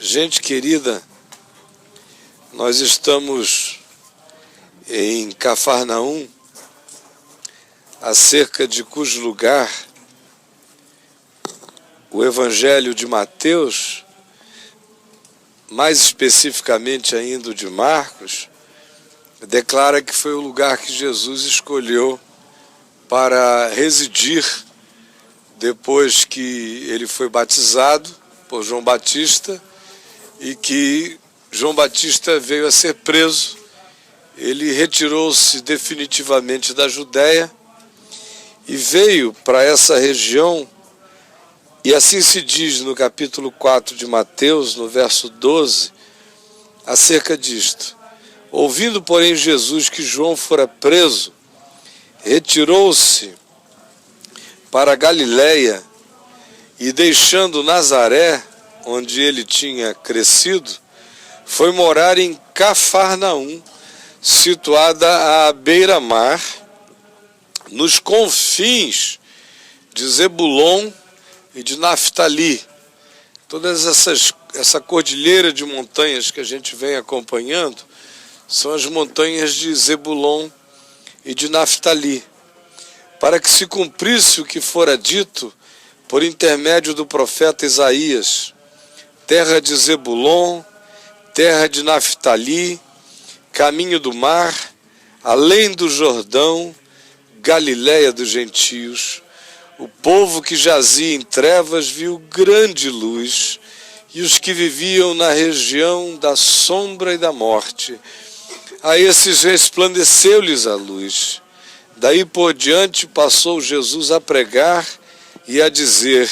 Gente querida, nós estamos em Cafarnaum, acerca de cujo lugar o Evangelho de Mateus, mais especificamente ainda o de Marcos, declara que foi o lugar que Jesus escolheu para residir depois que ele foi batizado por João Batista e que João Batista veio a ser preso. Ele retirou-se definitivamente da Judéia e veio para essa região, e assim se diz no capítulo 4 de Mateus, no verso 12, acerca disto. Ouvindo, porém, Jesus que João fora preso, retirou-se para Galiléia e, deixando Nazaré, onde ele tinha crescido, foi morar em Cafarnaum, situada à beira-mar, nos confins de Zebulon e de Naftali. Todas essa cordilheira de montanhas que a gente vem acompanhando são as montanhas de Zebulon e de Naftali, para que se cumprisse o que fora dito por intermédio do profeta Isaías: terra de Zebulon, terra de Naftali, caminho do mar, além do Jordão, Galiléia dos gentios. O povo que jazia em trevas viu grande luz, e os que viviam na região da sombra e da morte, a esses resplandeceu-lhes a luz. Daí por diante passou Jesus a pregar e a dizer: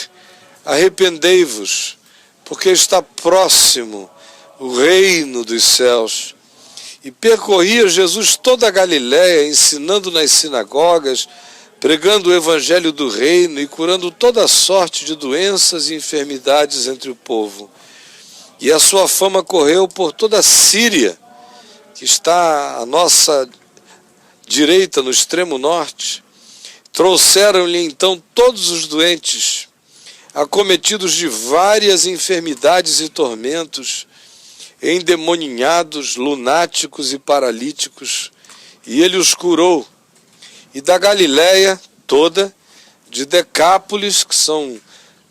arrependei-vos, porque está próximo o reino dos céus. E percorria Jesus toda a Galiléia, ensinando nas sinagogas, pregando o evangelho do reino e curando toda sorte de doenças e enfermidades entre o povo. E a sua fama correu por toda a Síria, que está à nossa direita, no extremo norte. Trouxeram-lhe então todos os doentes, acometidos de várias enfermidades e tormentos, endemoninhados, lunáticos e paralíticos, e ele os curou. E da Galiléia toda, de Decápolis, que são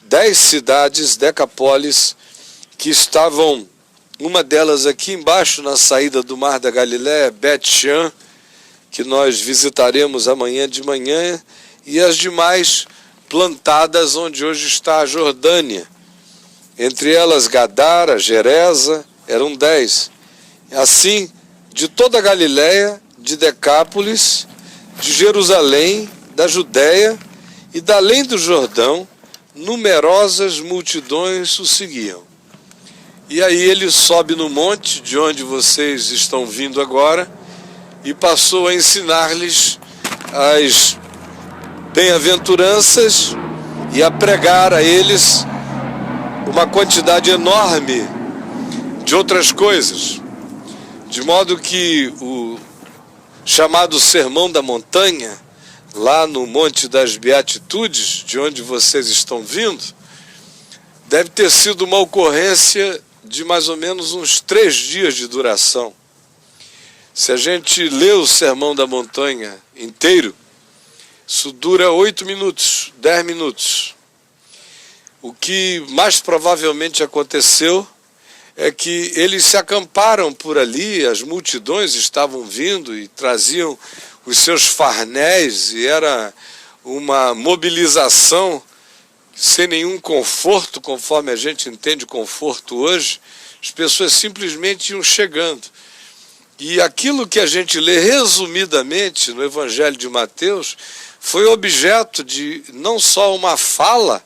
10 cidades, Decapólis, que estavam, uma delas aqui embaixo, na saída do mar da Galiléia, Bet-Shean, que nós visitaremos amanhã de manhã, e as demais plantadas onde hoje está a Jordânia. Entre elas Gadara, Geresa, eram 10. Assim, de toda a Galiléia, de Decápolis, de Jerusalém, da Judéia e da além do Jordão, numerosas multidões o seguiam. E aí ele sobe no monte, de onde vocês estão vindo agora, e passou a ensinar-lhes as bem-aventuranças e a pregar a eles uma quantidade enorme de outras coisas, de modo que o chamado Sermão da Montanha, lá no Monte das Beatitudes, de onde vocês estão vindo, deve ter sido uma ocorrência de mais ou menos uns 3 dias de duração. Se a gente lê o Sermão da Montanha inteiro, isso dura 8 minutos, 10 minutos. O que mais provavelmente aconteceu é que eles se acamparam por ali, as multidões estavam vindo e traziam os seus farnéis, e era uma mobilização sem nenhum conforto, conforme a gente entende conforto hoje. As pessoas simplesmente iam chegando. E aquilo que a gente lê resumidamente no Evangelho de Mateus foi objeto de não só uma fala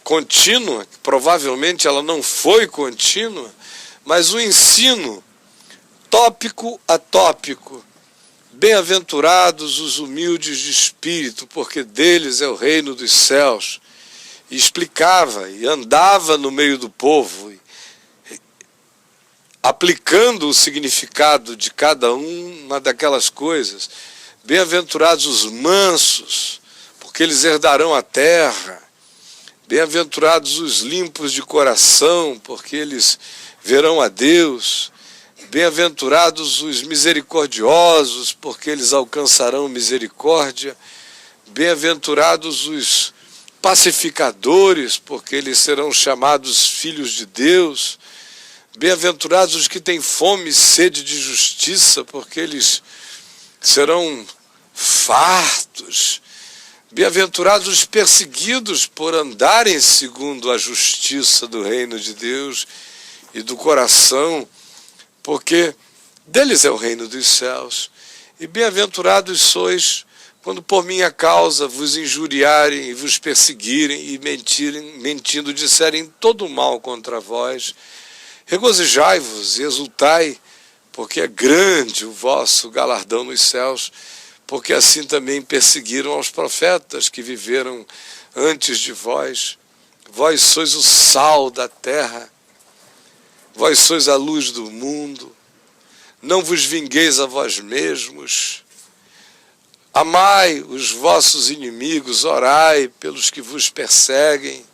contínua, que provavelmente ela não foi contínua, mas um ensino tópico a tópico. Bem-aventurados os humildes de espírito, porque deles é o reino dos céus. E explicava e andava no meio do povo, aplicando o significado de cada uma daquelas coisas. Bem-aventurados os mansos, porque eles herdarão a terra. Bem-aventurados os limpos de coração, porque eles verão a Deus. Bem-aventurados os misericordiosos, porque eles alcançarão misericórdia. Bem-aventurados os pacificadores, porque eles serão chamados filhos de Deus. Bem-aventurados os que têm fome e sede de justiça, porque eles serão fartos. Bem-aventurados os perseguidos por andarem segundo a justiça do reino de Deus e do coração, porque deles é o reino dos céus. E bem-aventurados sois quando por minha causa vos injuriarem e vos perseguirem e mentindo disserem todo o mal contra vós. Regozijai-vos e exultai, porque é grande o vosso galardão nos céus, porque assim também perseguiram aos profetas que viveram antes de vós. Vós sois o sal da terra, vós sois a luz do mundo. Não vos vingueis a vós mesmos. Amai os vossos inimigos, orai pelos que vos perseguem.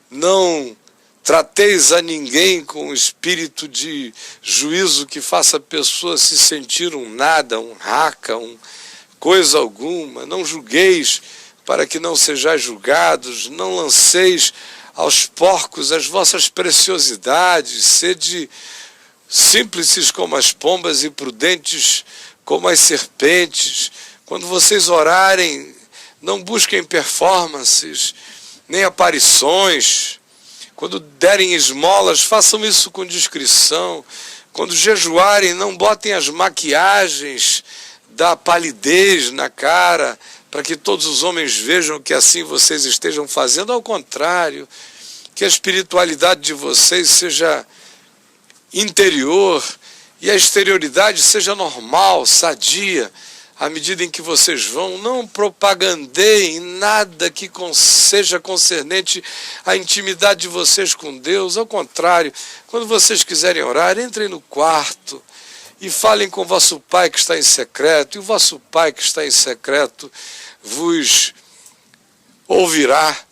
Não trateis a ninguém com espírito de juízo que faça a pessoa se sentir um nada, um raca, coisa alguma. Não julgueis para que não sejais julgados. Não lanceis aos porcos as vossas preciosidades. Sede simples como as pombas e prudentes como as serpentes. Quando vocês orarem, não busquem performances, nem aparições. Quando derem esmolas, façam isso com discrição. Quando jejuarem, não botem as maquiagens da palidez na cara, para que todos os homens vejam que assim vocês estejam fazendo. Ao contrário, que a espiritualidade de vocês seja interior e a exterioridade seja normal, sadia. À medida em que vocês vão, não propagandeiem nada que seja concernente à intimidade de vocês com Deus. Ao contrário, quando vocês quiserem orar, entrem no quarto e falem com o vosso Pai que está em secreto, e o vosso Pai que está em secreto vos ouvirá.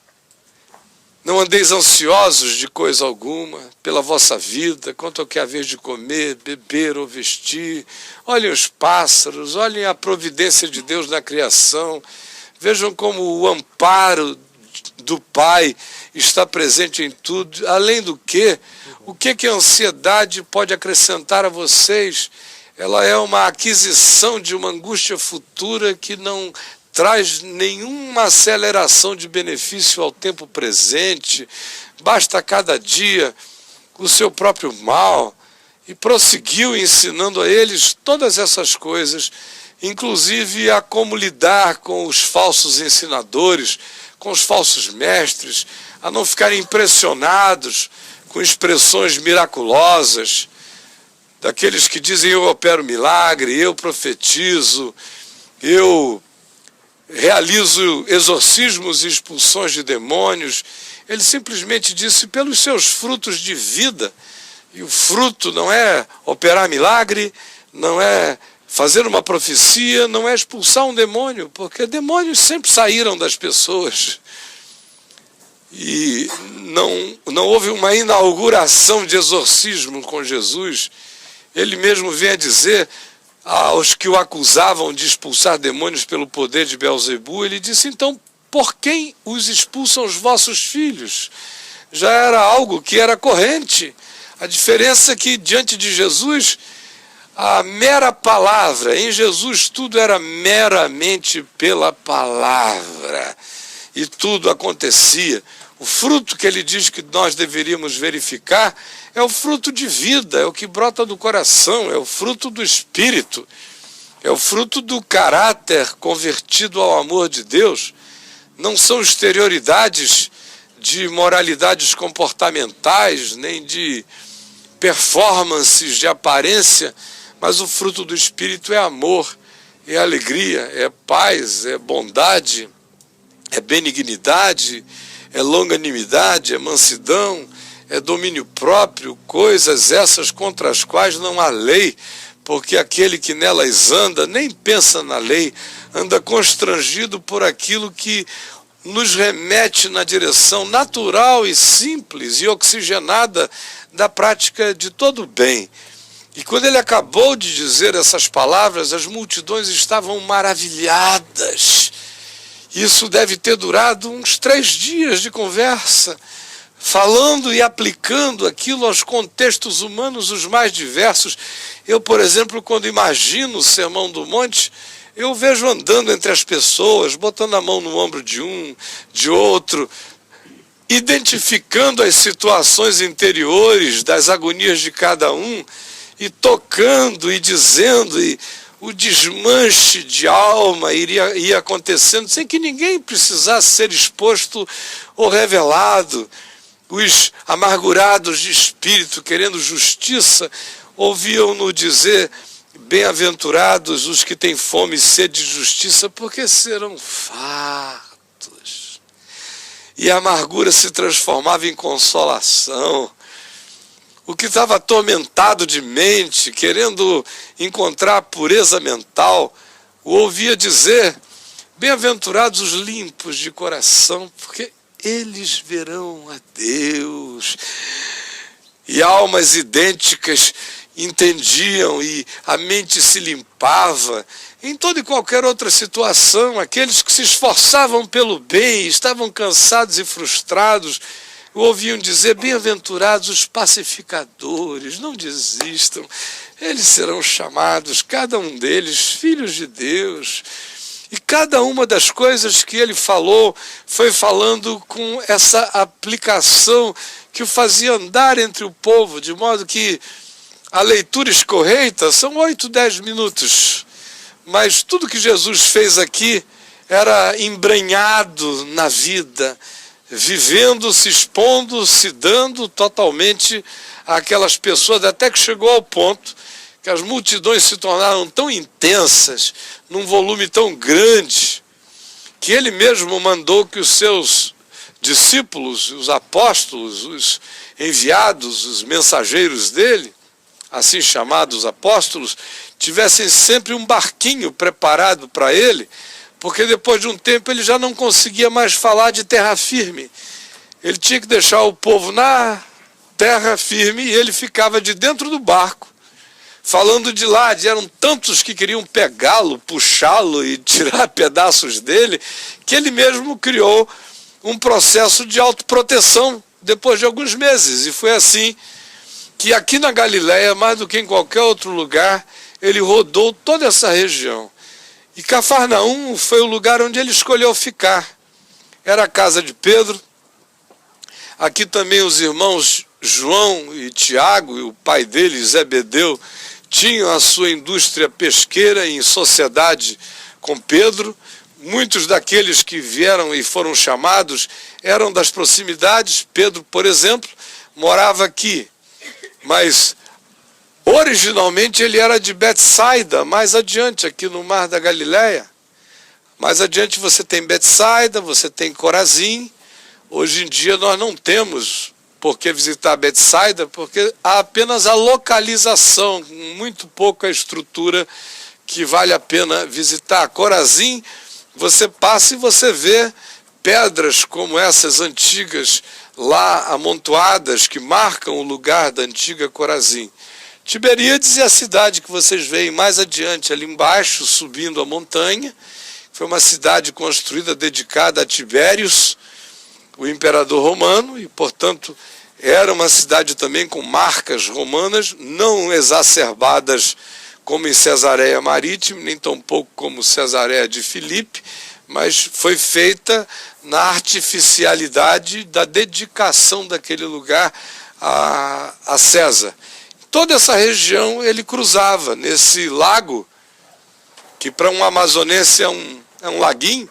Não andeis ansiosos de coisa alguma pela vossa vida, quanto ao que haver de comer, beber ou vestir. Olhem os pássaros, olhem a providência de Deus na criação. Vejam como o amparo do Pai está presente em tudo. Além do que, o que a ansiedade pode acrescentar a vocês? Ela é uma aquisição de uma angústia futura que não traz nenhuma aceleração de benefício ao tempo presente. Basta cada dia o seu próprio mal. E prosseguiu ensinando a eles todas essas coisas, inclusive a como lidar com os falsos ensinadores, com os falsos mestres, a não ficarem impressionados com expressões miraculosas, daqueles que dizem eu opero milagre, eu profetizo, eu realizo exorcismos e expulsões de demônios. Ele simplesmente disse pelos seus frutos de vida. E o fruto não é operar milagre, não é fazer uma profecia, não é expulsar um demônio, porque demônios sempre saíram das pessoas. E não houve uma inauguração de exorcismo com Jesus. Ele mesmo vem a dizer aos que o acusavam de expulsar demônios pelo poder de Beelzebu, ele disse, então, por quem os expulsam os vossos filhos? Já era algo que era corrente. A diferença é que, diante de Jesus, a mera palavra, em Jesus tudo era meramente pela palavra, e tudo acontecia. O fruto que ele diz que nós deveríamos verificar é o fruto de vida, é o que brota do coração, é o fruto do Espírito, é o fruto do caráter convertido ao amor de Deus. Não são exterioridades de moralidades comportamentais, nem de performances de aparência, mas o fruto do Espírito é amor, é alegria, é paz, é bondade, é benignidade, é longanimidade, é mansidão, é domínio próprio, coisas essas contra as quais não há lei, porque aquele que nelas anda nem pensa na lei, anda constrangido por aquilo que nos remete na direção natural e simples e oxigenada da prática de todo o bem. E quando ele acabou de dizer essas palavras, as multidões estavam maravilhadas. Isso deve ter durado uns 3 dias de conversa, falando e aplicando aquilo aos contextos humanos os mais diversos. Eu, por exemplo, quando imagino o Sermão do Monte, eu vejo andando entre as pessoas, botando a mão no ombro de um, de outro, identificando as situações interiores das agonias de cada um, e tocando e dizendo, e o desmanche de alma ia acontecendo, sem que ninguém precisasse ser exposto ou revelado. Os amargurados de espírito, querendo justiça, ouviam-no dizer: bem-aventurados os que têm fome e sede de justiça, porque serão fartos. E a amargura se transformava em consolação. O que estava atormentado de mente, querendo encontrar pureza mental, o ouvia dizer: bem-aventurados os limpos de coração, porque eles verão a Deus. E almas idênticas entendiam e a mente se limpava. Em toda e qualquer outra situação, aqueles que se esforçavam pelo bem, estavam cansados e frustrados, ouviam dizer: bem-aventurados os pacificadores, não desistam, eles serão chamados, cada um deles, filhos de Deus. E cada uma das coisas que ele falou, foi falando com essa aplicação que o fazia andar entre o povo, de modo que a leitura escorreita são 8, 10 minutos, mas tudo que Jesus fez aqui era embrenhado na vida, vivendo, se expondo, se dando totalmente àquelas pessoas, até que chegou ao ponto que as multidões se tornaram tão intensas, num volume tão grande, que ele mesmo mandou que os seus discípulos, os apóstolos, os enviados, os mensageiros dele, assim chamados apóstolos, tivessem sempre um barquinho preparado para ele, porque depois de um tempo ele já não conseguia mais falar de terra firme. Ele tinha que deixar o povo na terra firme e ele ficava de dentro do barco, falando de lá. Eram tantos que queriam pegá-lo, puxá-lo e tirar pedaços dele, que ele mesmo criou um processo de autoproteção depois de alguns meses. E foi assim que aqui na Galileia, mais do que em qualquer outro lugar, ele rodou toda essa região. E Cafarnaum foi o lugar onde ele escolheu ficar. Era a casa de Pedro. Aqui também os irmãos João e Tiago, e o pai dele, Zebedeu, tinham a sua indústria pesqueira em sociedade com Pedro. Muitos daqueles que vieram e foram chamados eram das proximidades. Pedro, por exemplo, morava aqui, mas originalmente ele era de Betsaida, mais adiante, aqui no Mar da Galileia. Mais adiante você tem Betsaida, você tem Corazim. Hoje em dia nós não temos por que visitar Betsaida, porque há apenas a localização, muito pouca estrutura que vale a pena visitar. Corazim, você passa e você vê pedras como essas antigas lá amontoadas, que marcam o lugar da antiga Corazim. Tiberíades é a cidade que vocês veem mais adiante, ali embaixo, subindo a montanha. Foi uma cidade construída, dedicada a Tibérius, o imperador romano, e, portanto, era uma cidade também com marcas romanas, não exacerbadas como em Cesareia Marítima, nem tampouco como Cesareia de Filipe, mas foi feita na artificialidade da dedicação daquele lugar a César. Toda essa região ele cruzava nesse lago, que para um amazonense é um laguinho.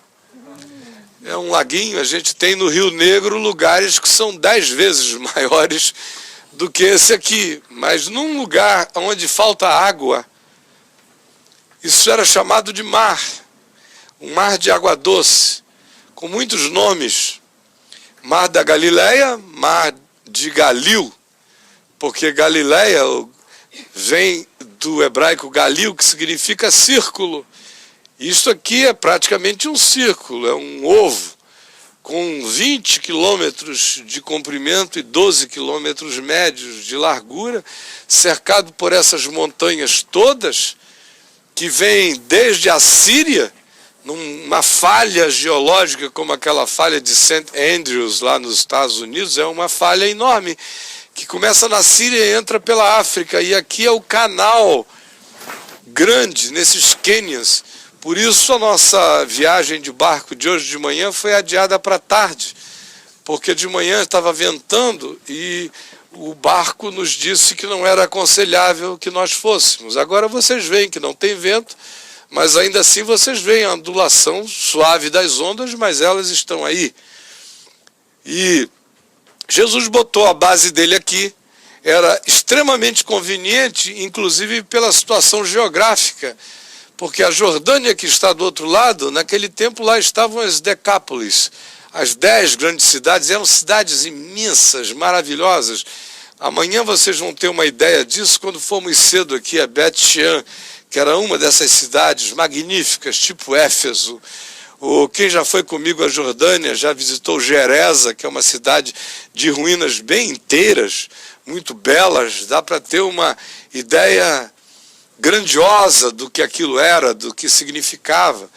É um laguinho. A gente tem no Rio Negro lugares que são 10 vezes maiores do que esse aqui. Mas num lugar onde falta água, isso era chamado de mar. Um mar de água doce, com muitos nomes. Mar da Galileia, mar de Galil, porque Galileia vem do hebraico Galil, que significa círculo. Isto aqui é praticamente um círculo, é um ovo. com 20 quilômetros de comprimento e 12 quilômetros médios de largura, cercado por essas montanhas todas, que vêm desde a Síria, numa falha geológica como aquela falha de St. Andrews, lá nos Estados Unidos, é uma falha enorme, que começa na Síria e entra pela África, e aqui é o canal grande, nesses cânions. Por isso a nossa viagem de barco de hoje de manhã foi adiada para tarde, porque de manhã estava ventando e o barco nos disse que não era aconselhável que nós fôssemos. Agora vocês veem que não tem vento, mas ainda assim vocês veem a ondulação suave das ondas, mas elas estão aí. E Jesus botou a base dele aqui, era extremamente conveniente, inclusive pela situação geográfica, porque a Jordânia, que está do outro lado, naquele tempo lá estavam as Decápolis, as 10 grandes cidades, eram cidades imensas, maravilhosas. Amanhã vocês vão ter uma ideia disso quando formos cedo aqui a Bet-Shean, que era uma dessas cidades magníficas, tipo Éfeso. Ou quem já foi comigo à Jordânia, já visitou Gerasa, que é uma cidade de ruínas bem inteiras, muito belas, dá para ter uma ideia grandiosa do que aquilo era, do que significava.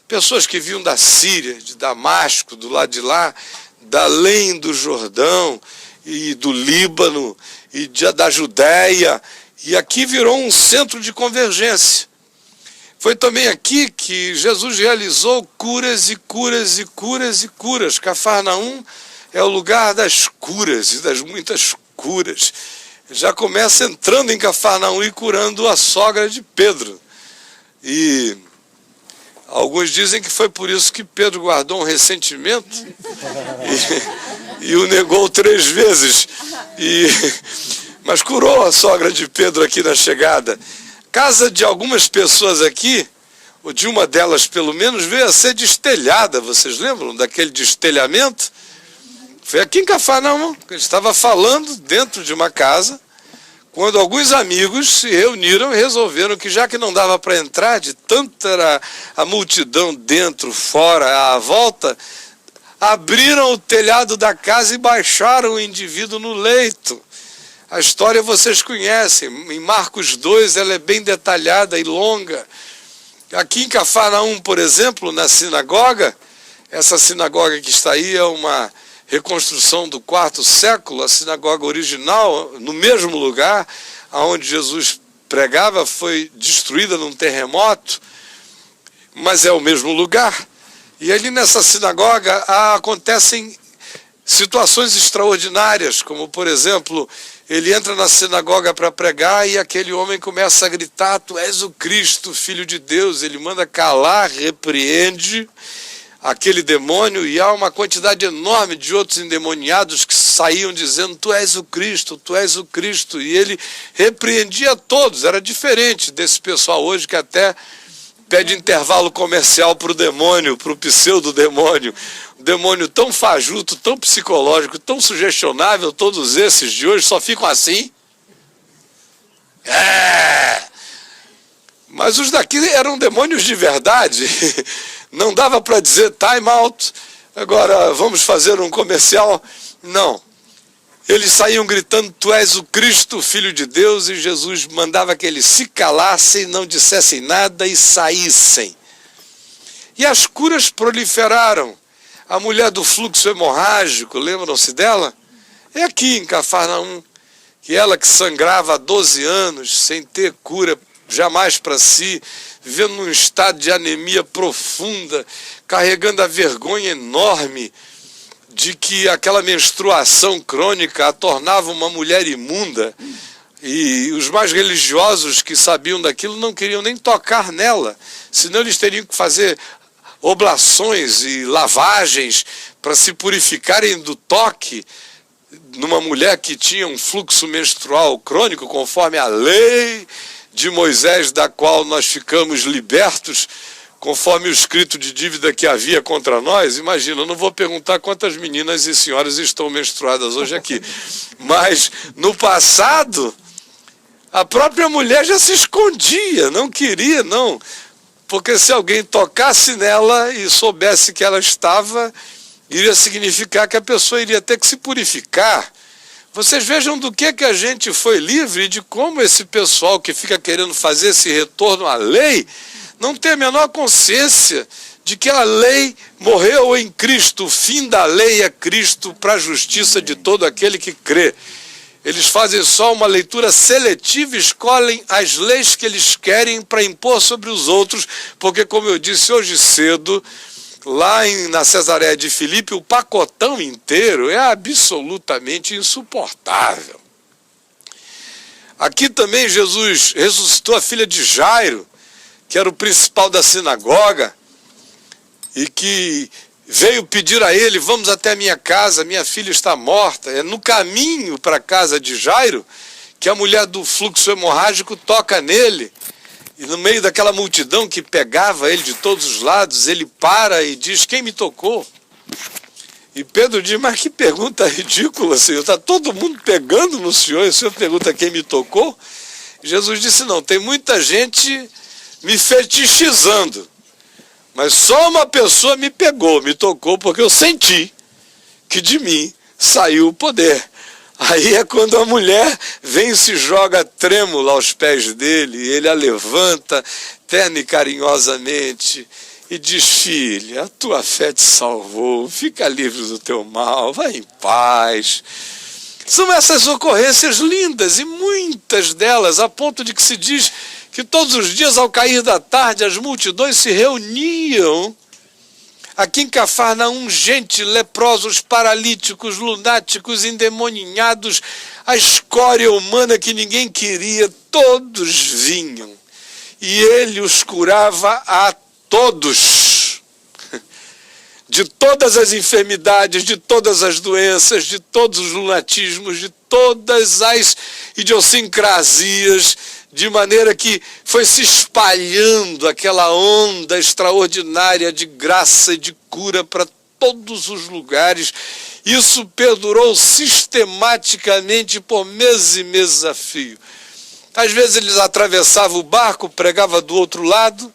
Pessoas que vinham da Síria, de Damasco, do lado de lá, da além do Jordão e do Líbano e da Judéia, e aqui virou um centro de convergência. Foi também aqui que Jesus realizou curas e curas e curas e curas. Cafarnaum é o lugar das curas e das muitas curas. Já começa entrando em Cafarnaum e curando a sogra de Pedro. E alguns dizem que foi por isso que Pedro guardou um ressentimento e o negou 3 vezes. Mas curou a sogra de Pedro aqui na chegada. Casa de algumas pessoas aqui, ou de uma delas pelo menos, veio a ser destelhada. Vocês lembram daquele destelhamento? Foi aqui em Cafarnaum, que ele estava falando dentro de uma casa, quando alguns amigos se reuniram e resolveram que, já que não dava para entrar, de tanta era a multidão dentro, fora, à volta, abriram o telhado da casa e baixaram o indivíduo no leito. A história vocês conhecem, em Marcos 2 ela é bem detalhada e longa. Aqui em Cafarnaum, por exemplo, na sinagoga, essa sinagoga que está aí é uma reconstrução do 4º século, a sinagoga original, no mesmo lugar onde Jesus pregava, foi destruída num terremoto, mas é o mesmo lugar. E ali nessa sinagoga acontecem situações extraordinárias, como por exemplo, ele entra na sinagoga para pregar e aquele homem começa a gritar: tu és o Cristo, Filho de Deus. Ele manda calar, repreende aquele demônio, e há uma quantidade enorme de outros endemoniados que saíam dizendo: tu és o Cristo, tu és o Cristo. E ele repreendia todos. Era diferente desse pessoal hoje que até pede intervalo comercial para o demônio, para o pseudo-demônio. Um demônio tão fajuto, tão psicológico, tão sugestionável. Todos esses de hoje só ficam assim. Mas os daqui eram demônios de verdade. Não dava para dizer time out, agora vamos fazer um comercial. Não. Eles saíam gritando: tu és o Cristo, Filho de Deus, e Jesus mandava que eles se calassem, não dissessem nada e saíssem. E as curas proliferaram. A mulher do fluxo hemorrágico, lembram-se dela? É aqui em Cafarnaum, que ela que sangrava há 12 anos, sem ter cura jamais para si, vivendo num estado de anemia profunda, carregando a vergonha enorme de que aquela menstruação crônica a tornava uma mulher imunda, e os mais religiosos que sabiam daquilo não queriam nem tocar nela, senão eles teriam que fazer oblações e lavagens para se purificarem do toque numa mulher que tinha um fluxo menstrual crônico, conforme a lei de Moisés, da qual nós ficamos libertos, conforme o escrito de dívida que havia contra nós. Imagina, eu não vou perguntar quantas meninas e senhoras estão menstruadas hoje aqui, mas no passado, a própria mulher já se escondia, não queria, não, porque se alguém tocasse nela e soubesse que ela estava, iria significar que a pessoa iria ter que se purificar. Vocês vejam do que a gente foi livre e de como esse pessoal que fica querendo fazer esse retorno à lei não tem a menor consciência de que a lei morreu em Cristo. O fim da lei é Cristo para a justiça de todo aquele que crê. Eles fazem só uma leitura seletiva e escolhem as leis que eles querem para impor sobre os outros, porque, como eu disse hoje cedo, lá na Cesareia de Filipe, o pacotão inteiro é absolutamente insuportável. Aqui também Jesus ressuscitou a filha de Jairo, que era o principal da sinagoga, e que veio pedir a ele: vamos até a minha casa, minha filha está morta. É no caminho para a casa de Jairo que a mulher do fluxo hemorrágico toca nele. E no meio daquela multidão que pegava ele de todos os lados, ele para e diz: quem me tocou? E Pedro diz: mas que pergunta ridícula, Senhor, está todo mundo pegando no Senhor, e o Senhor pergunta quem me tocou? E Jesus disse: não, tem muita gente me fetichizando, mas só uma pessoa me pegou, me tocou, porque eu senti que de mim saiu o poder. Aí é quando a mulher vem e se joga trêmula aos pés dele, e ele a levanta terna e carinhosamente e diz: filha, a tua fé te salvou, fica livre do teu mal, vai em paz. São essas ocorrências lindas, e muitas delas, a ponto de que se diz que todos os dias, ao cair da tarde, as multidões se reuniam aqui em Cafarnaum, gente, leprosos, paralíticos, lunáticos, endemoninhados, a escória humana que ninguém queria, todos vinham. E ele os curava a todos. De todas as enfermidades, de todas as doenças, de todos os lunatismos, de todas as idiosincrasias, de maneira que foi se espalhando aquela onda extraordinária de graça e de cura para todos os lugares. Isso perdurou sistematicamente por meses e meses a fio. Às vezes eles atravessavam o barco, pregava do outro lado,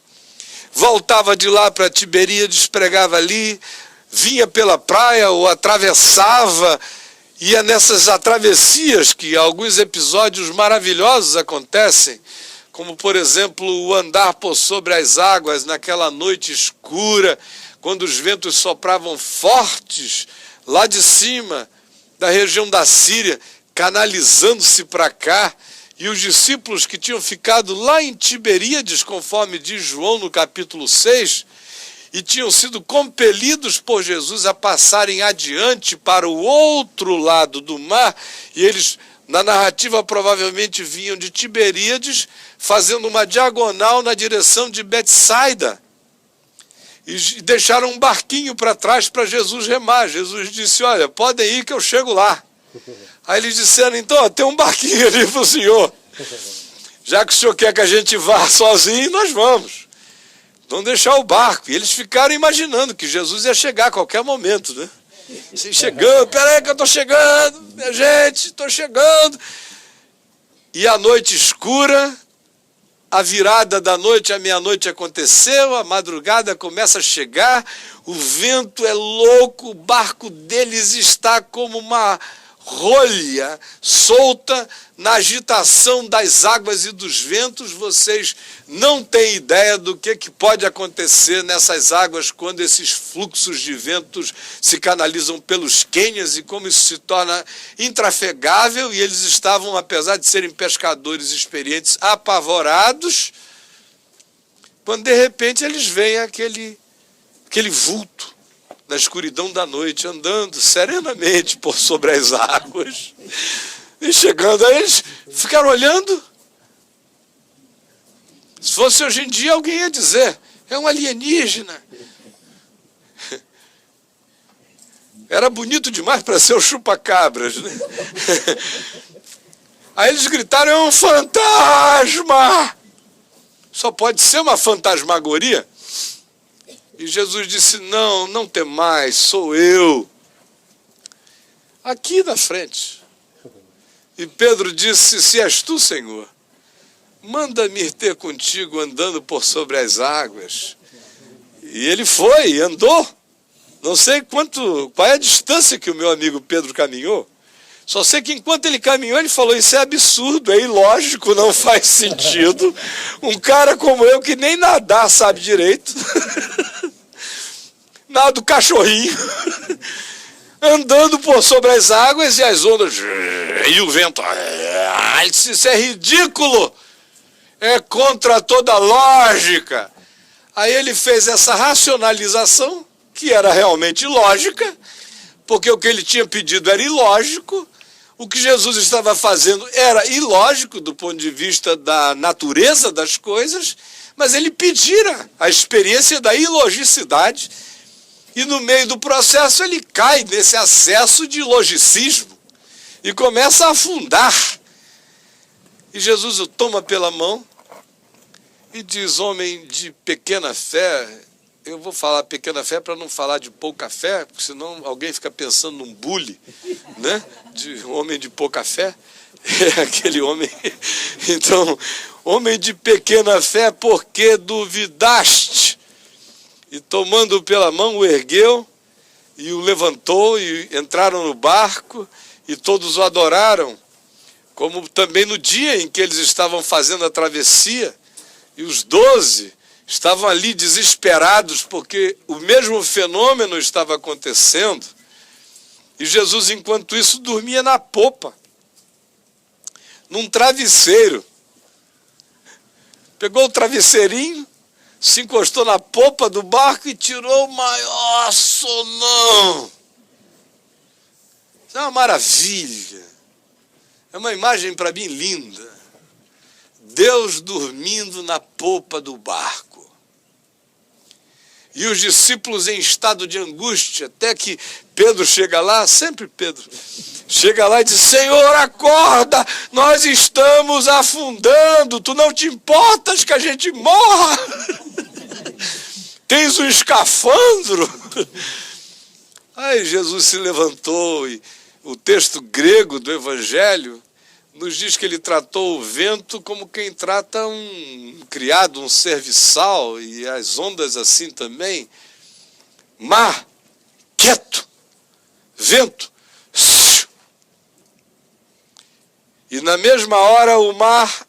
voltava de lá para Tiberíades, pregava ali, vinha pela praia ou atravessava. E é nessas travessias que alguns episódios maravilhosos acontecem, como, por exemplo, o andar por sobre as águas naquela noite escura, quando os ventos sopravam fortes lá de cima, da região da Síria, canalizando-se para cá, e os discípulos que tinham ficado lá em Tiberíades, conforme diz João no capítulo 6, e tinham sido compelidos por Jesus a passarem adiante para o outro lado do mar, e eles, na narrativa, provavelmente vinham de Tiberíades, fazendo uma diagonal na direção de Betsaida, e deixaram um barquinho para trás para Jesus remar. Jesus disse: olha, podem ir que eu chego lá. Aí eles disseram: então, tem um barquinho ali para o senhor, já que o senhor quer que a gente vá sozinho, nós vamos. Vão deixar o barco. E eles ficaram imaginando que Jesus ia chegar a qualquer momento, né? Assim, chegando, peraí que eu estou chegando, minha gente, estou chegando. E a noite escura, a virada da noite, a meia-noite aconteceu, a madrugada começa a chegar, o vento é louco, o barco deles está como uma rolha solta na agitação das águas e dos ventos. Vocês não têm ideia do que pode acontecer nessas águas quando esses fluxos de ventos se canalizam pelos cânions e como isso se torna intrafegável. E eles estavam, apesar de serem pescadores experientes, apavorados, quando de repente eles veem aquele vulto na escuridão da noite, andando serenamente por sobre as águas. E chegando a eles, ficaram olhando. Se fosse hoje em dia, alguém ia dizer: é um alienígena. Era bonito demais para ser o chupa-cabras, né? Aí eles gritaram: é um fantasma! Só pode ser uma fantasmagoria. E Jesus disse: não, não temais, sou eu. Aqui na frente. E Pedro disse: se és tu, Senhor, manda-me ir ter contigo andando por sobre as águas. E ele foi, andou. Não sei qual é a distância que o meu amigo Pedro caminhou. Só sei que enquanto ele caminhou, ele falou, isso é absurdo, é ilógico, não faz sentido. Um cara como eu, que nem nadar sabe direito, nada, cachorrinho, andando por sobre as águas e as ondas, e o vento. Isso é ridículo, é contra toda lógica. Aí ele fez essa racionalização, que era realmente ilógica, porque o que ele tinha pedido era ilógico, o que Jesus estava fazendo era ilógico do ponto de vista da natureza das coisas, mas ele pedira a experiência da ilogicidade, e no meio do processo ele cai nesse acesso de logicismo e começa a afundar. E Jesus o toma pela mão e diz, homem de pequena fé. Eu vou falar pequena fé para não falar de pouca fé, porque senão alguém fica pensando num bully, né? De homem de pouca fé. É aquele homem. Então, homem de pequena fé, por que duvidaste? E tomando-o pela mão, o ergueu e o levantou, e entraram no barco, e todos o adoraram, como também no dia em que eles estavam fazendo a travessia, e os 12 estavam ali desesperados, porque o mesmo fenômeno estava acontecendo, e Jesus, enquanto isso, dormia na popa, num travesseiro. Pegou o travesseirinho, se encostou na popa do barco e tirou o maior sonão. Isso é uma maravilha. É uma imagem para mim linda. Deus dormindo na popa do barco. E os discípulos em estado de angústia, até que Pedro chega lá, sempre Pedro, chega lá e diz, Senhor, acorda, nós estamos afundando, tu não te importas que a gente morra? Tens um escafandro? Aí Jesus se levantou, e o texto grego do Evangelho nos diz que ele tratou o vento como quem trata um criado, um serviçal, e as ondas assim também. Mar, quieto, vento. E na mesma hora o mar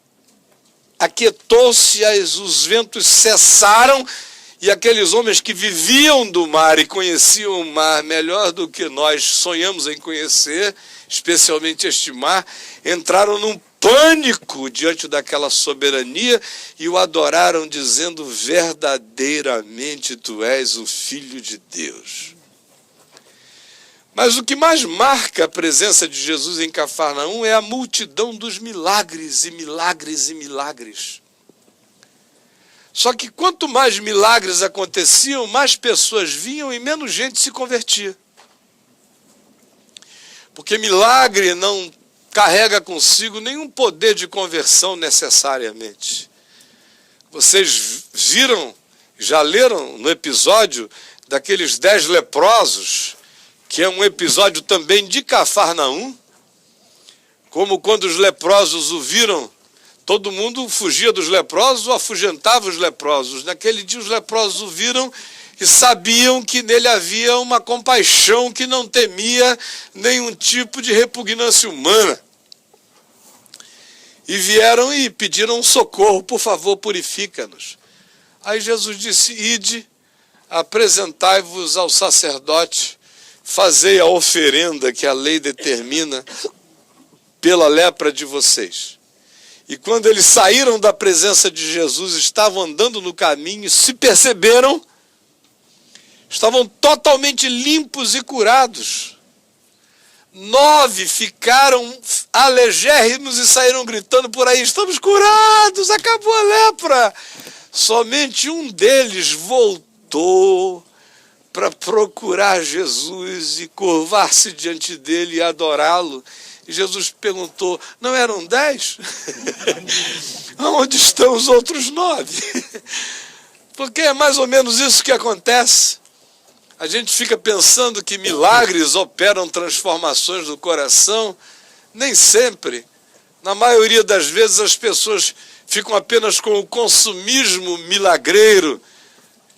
aquietou-se, os ventos cessaram, e aqueles homens que viviam do mar e conheciam o mar melhor do que nós sonhamos em conhecer, especialmente este mar, entraram num pânico diante daquela soberania e o adoraram, dizendo, verdadeiramente tu és o Filho de Deus. Mas o que mais marca a presença de Jesus em Cafarnaum é a multidão dos milagres e milagres e milagres. Só que quanto mais milagres aconteciam, mais pessoas vinham e menos gente se convertia. Porque milagre não carrega consigo nenhum poder de conversão necessariamente. Vocês viram, já leram no episódio daqueles 10 leprosos, que é um episódio também de Cafarnaum, como quando os leprosos o viram, todo mundo fugia dos leprosos ou afugentava os leprosos. Naquele dia os leprosos o viram e sabiam que nele havia uma compaixão que não temia nenhum tipo de repugnância humana. E vieram e pediram socorro, por favor, purifica-nos. Aí Jesus disse, ide, apresentai-vos ao sacerdote, fazei a oferenda que a lei determina pela lepra de vocês. E quando eles saíram da presença de Jesus, estavam andando no caminho, se perceberam, estavam totalmente limpos e curados. 9 ficaram alegérrimos e saíram gritando por aí, estamos curados, acabou a lepra. Somente um deles voltou para procurar Jesus e curvar-se diante dele e adorá-lo. E Jesus perguntou, não eram 10? Onde estão os outros 9? Porque é mais ou menos isso que acontece. A gente fica pensando que milagres operam transformações no coração. Nem sempre. Na maioria das vezes as pessoas ficam apenas com o consumismo milagreiro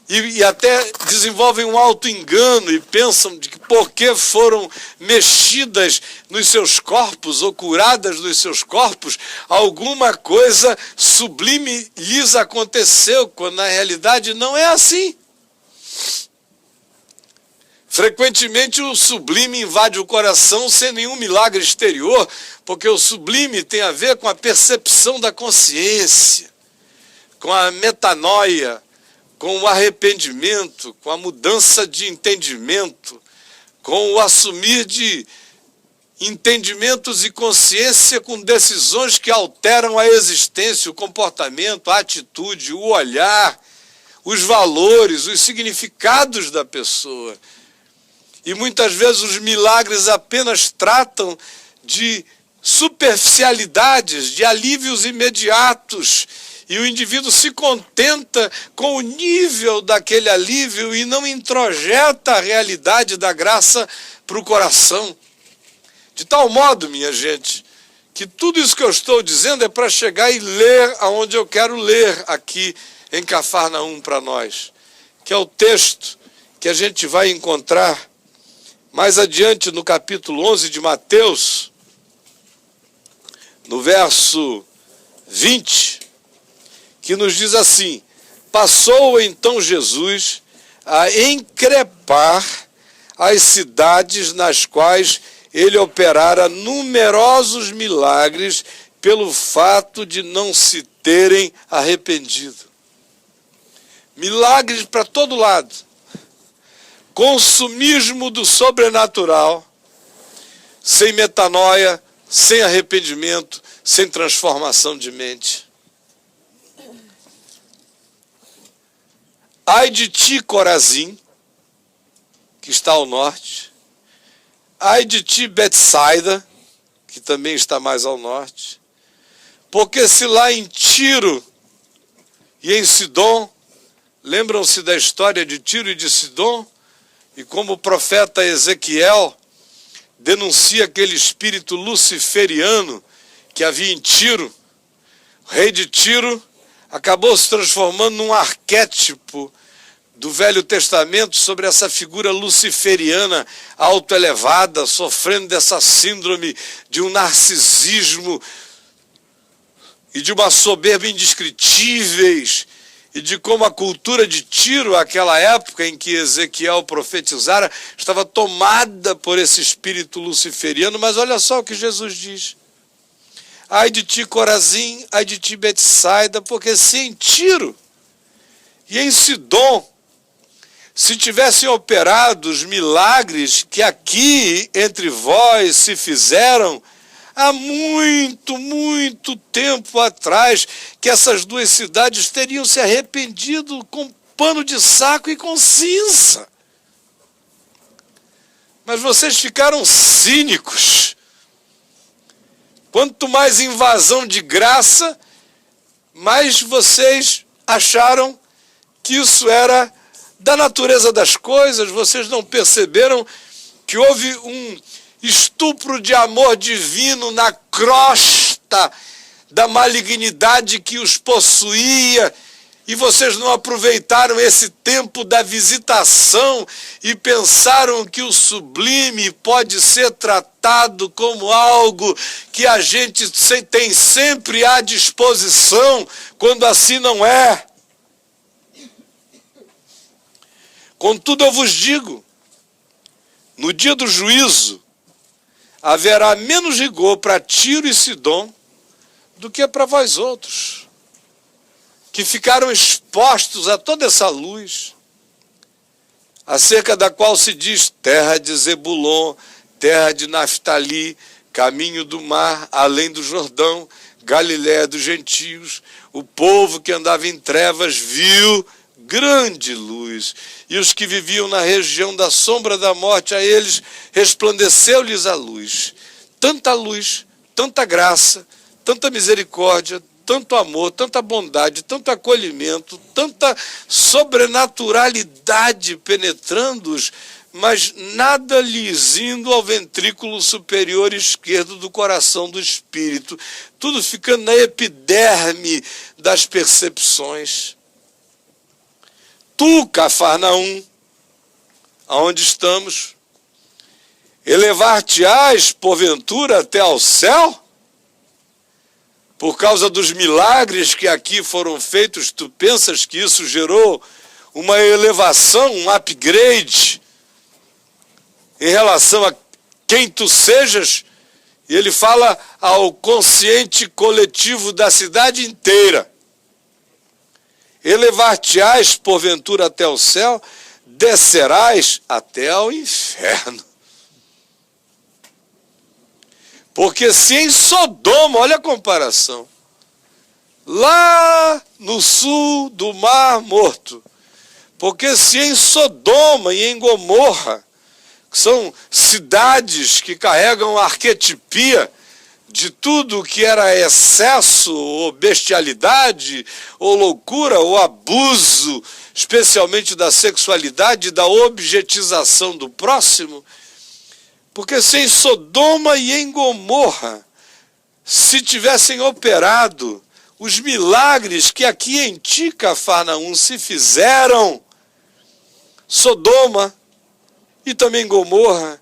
e até desenvolvem um auto-engano e pensam de que porque foram mexidas nos seus corpos ou curadas nos seus corpos, alguma coisa sublime lhes aconteceu, quando na realidade não é assim. Frequentemente o sublime invade o coração sem nenhum milagre exterior, porque o sublime tem a ver com a percepção da consciência, com a metanoia, com o arrependimento, com a mudança de entendimento, com o assumir de entendimentos e consciência com decisões que alteram a existência, o comportamento, a atitude, o olhar, os valores, os significados da pessoa. E muitas vezes os milagres apenas tratam de superficialidades, de alívios imediatos, e o indivíduo se contenta com o nível daquele alívio e não introjeta a realidade da graça para o coração. De tal modo, minha gente, que tudo isso que eu estou dizendo é para chegar e ler aonde eu quero ler aqui em Cafarnaum para nós, que é o texto que a gente vai encontrar mais adiante no capítulo 11 de Mateus, no verso 20, que nos diz assim: passou então Jesus a increpar as cidades nas quais ele operara numerosos milagres pelo fato de não se terem arrependido. Milagres para todo lado. Consumismo do sobrenatural, sem metanoia, sem arrependimento, sem transformação de mente. Ai de ti, Corazim, que está ao norte. Ai de ti, Betsaida, que também está mais ao norte. Porque se lá em Tiro e em Sidom, lembram-se da história de Tiro e de Sidom? E como o profeta Ezequiel denuncia aquele espírito luciferiano que havia em Tiro, o rei de Tiro acabou se transformando num arquétipo do Velho Testamento sobre essa figura luciferiana autoelevada, sofrendo dessa síndrome de um narcisismo e de uma soberba indescritíveis, e de como a cultura de Tiro, aquela época em que Ezequiel profetizara, estava tomada por esse espírito luciferiano. Mas olha só o que Jesus diz: ai de ti, Corazim, ai de ti, Betsaida, porque se em Tiro e em Sidom se tivessem operado os milagres que aqui entre vós se fizeram, há muito, muito tempo atrás, que essas duas cidades teriam se arrependido com pano de saco e com cinza. Mas vocês ficaram cínicos. Quanto mais invasão de graça, mais vocês acharam que isso era da natureza das coisas. Vocês não perceberam que houve um estupro de amor divino na crosta da malignidade que os possuía, e vocês não aproveitaram esse tempo da visitação e pensaram que o sublime pode ser tratado como algo que a gente tem sempre à disposição, quando assim não é. Contudo, eu vos digo, no dia do juízo, haverá menos rigor para Tiro e Sidom do que para vós outros, que ficaram expostos a toda essa luz, acerca da qual se diz terra de Zebulon, terra de Naftali, caminho do mar, além do Jordão, Galiléia dos gentios. O povo que andava em trevas viu grande luz, e os que viviam na região da sombra da morte, a eles resplandeceu-lhes a luz. Tanta graça, tanta misericórdia, tanto amor, tanta bondade, tanto acolhimento, tanta sobrenaturalidade penetrando-os, mas nada lhes indo ao ventrículo superior esquerdo do coração do espírito, tudo ficando na epiderme das percepções. tu, Cafarnaum, aonde estamos, elevar-te-ás, porventura, até ao céu? Por causa dos milagres que aqui foram feitos, tu pensas que isso gerou uma elevação, um upgrade em relação a quem tu sejas? E ele fala ao consciente coletivo da cidade inteira. Elevar-te-ás, porventura, até o céu, descerás até ao inferno. Porque se em Sodoma, olha a comparação, lá no sul do Mar Morto, porque se em Sodoma e em Gomorra, que são cidades que carregam a arquetipia de tudo que era excesso, ou bestialidade, ou loucura, ou abuso, especialmente da sexualidade, da objetização do próximo, porque se em Sodoma e em Gomorra se tivessem operado os milagres que aqui em ti, Cafarnaum, se fizeram, Sodoma e também Gomorra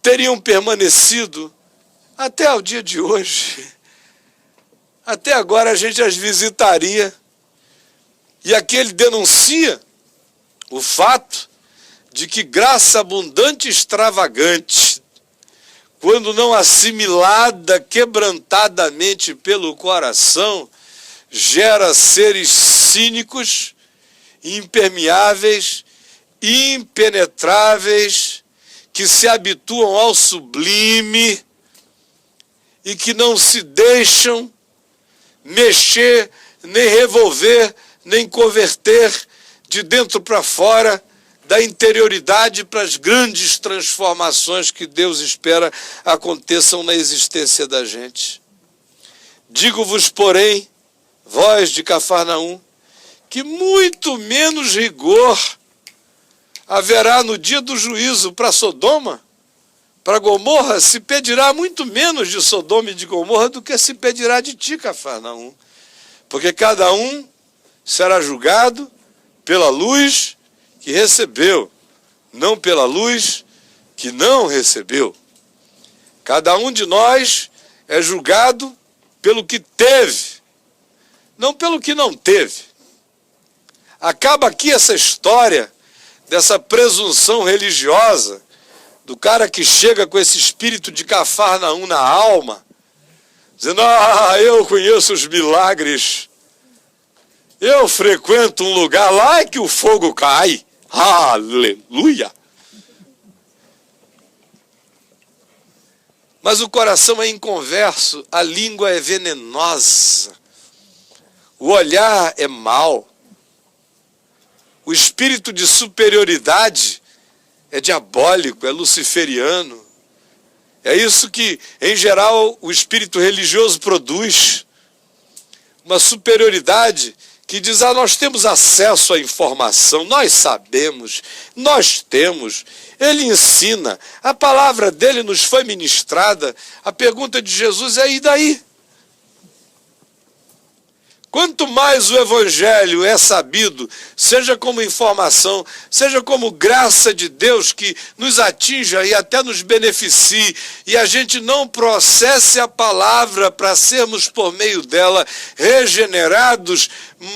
teriam permanecido até o dia de hoje. Até agora a gente as visitaria. E aqui ele denuncia o fato de que graça abundante e extravagante, quando não assimilada quebrantadamente pelo coração, gera seres cínicos, impermeáveis, impenetráveis, que se habituam ao sublime e que não se deixam mexer, nem revolver, nem converter de dentro para fora, da interioridade para as grandes transformações que Deus espera aconteçam na existência da gente. Digo-vos, porém, vós de Cafarnaum, que muito menos rigor haverá no dia do juízo para Sodoma, para Gomorra. Se pedirá muito menos de Sodoma e de Gomorra do que se pedirá de ti, Cafarnaum, porque cada um será julgado pela luz que recebeu, não pela luz que não recebeu. Cada um de nós é julgado pelo que teve, não pelo que não teve. Acaba aqui essa história dessa presunção religiosa do cara que chega com esse espírito de Cafarnaum na alma, dizendo: eu conheço os milagres, eu frequento um lugar lá que o fogo cai. Aleluia! Mas o coração é inconverso, a língua é venenosa, o olhar é mau, o espírito de superioridade é diabólico, é luciferiano. É isso que, em geral, o espírito religioso produz. Uma superioridade que diz: nós temos acesso à informação, nós sabemos, nós temos. Ele ensina, a palavra dele nos foi ministrada. A pergunta de Jesus é: e daí? Quanto mais o Evangelho é sabido, seja como informação, seja como graça de Deus que nos atinja e até nos beneficie, e a gente não processe a palavra para sermos por meio dela regenerados,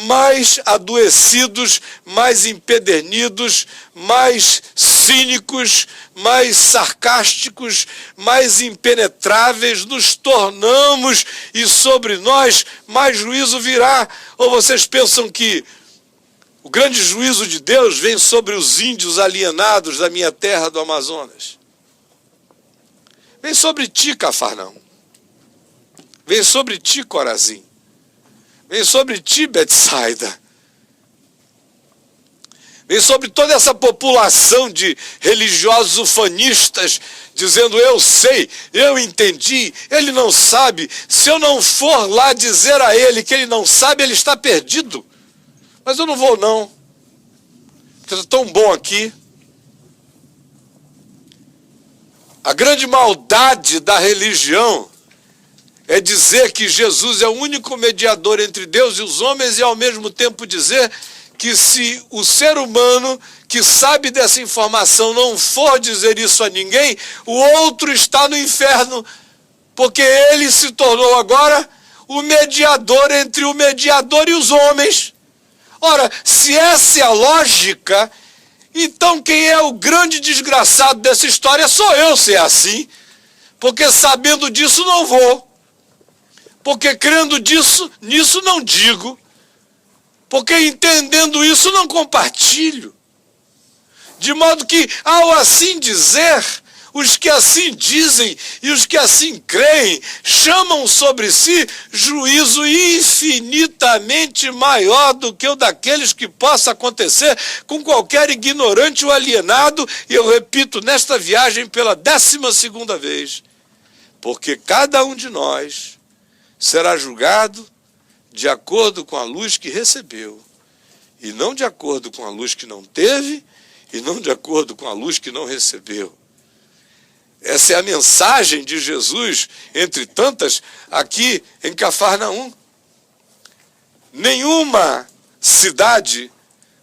mais adoecidos, mais empedernidos, mais cínicos, mais sarcásticos, mais impenetráveis nos tornamos, e sobre nós mais juízo virá. Ou vocês pensam que o grande juízo de Deus vem sobre os índios alienados da minha terra do Amazonas? Vem sobre ti, Cafarnaum. Vem sobre ti, Corazim. Vem sobre ti, Betsaida. Vem sobre toda essa população de religiosos ufanistas, dizendo: eu sei, eu entendi, ele não sabe. Se eu não for lá dizer a ele que ele não sabe, ele está perdido. Mas eu não vou não, porque está tão bom aqui. A grande maldade da religião é dizer que Jesus é o único mediador entre Deus e os homens, e ao mesmo tempo dizer que se o ser humano que sabe dessa informação não for dizer isso a ninguém, o outro está no inferno, porque ele se tornou agora o mediador entre o mediador e os homens. Ora, se essa é a lógica, então quem é o grande desgraçado dessa história sou eu, se é assim. Porque sabendo disso não vou. Porque crendo nisso não digo. Porque entendendo isso não compartilho. De modo que, ao assim dizer, os que assim dizem e os que assim creem chamam sobre si juízo infinitamente maior do que o daqueles que possa acontecer com qualquer ignorante ou alienado, e eu repito nesta viagem pela 12ª vez, porque cada um de nós será julgado de acordo com a luz que recebeu, e não de acordo com a luz que não teve, e não de acordo com a luz que não recebeu. Essa é a mensagem de Jesus, entre tantas, aqui em Cafarnaum. Nenhuma cidade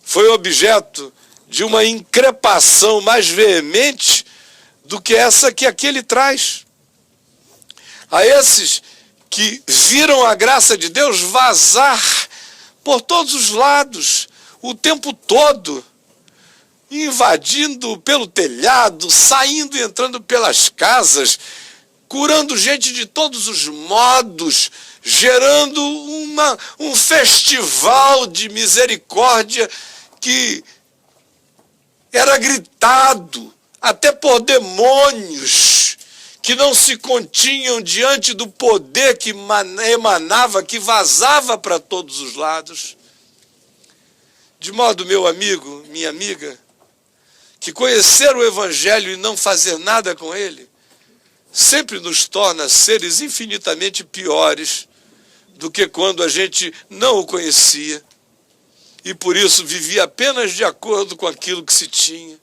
foi objeto de uma increpação mais veemente do que essa que aqui ele traz. A esses que viram a graça de Deus vazar por todos os lados, o tempo todo, invadindo pelo telhado, saindo e entrando pelas casas, curando gente de todos os modos, gerando um festival de misericórdia que era gritado até por demônios que não se continham diante do poder que emanava, que vazava para todos os lados. De modo, meu amigo, minha amiga, que conhecer o Evangelho e não fazer nada com ele sempre nos torna seres infinitamente piores do que quando a gente não o conhecia e por isso vivia apenas de acordo com aquilo que se tinha.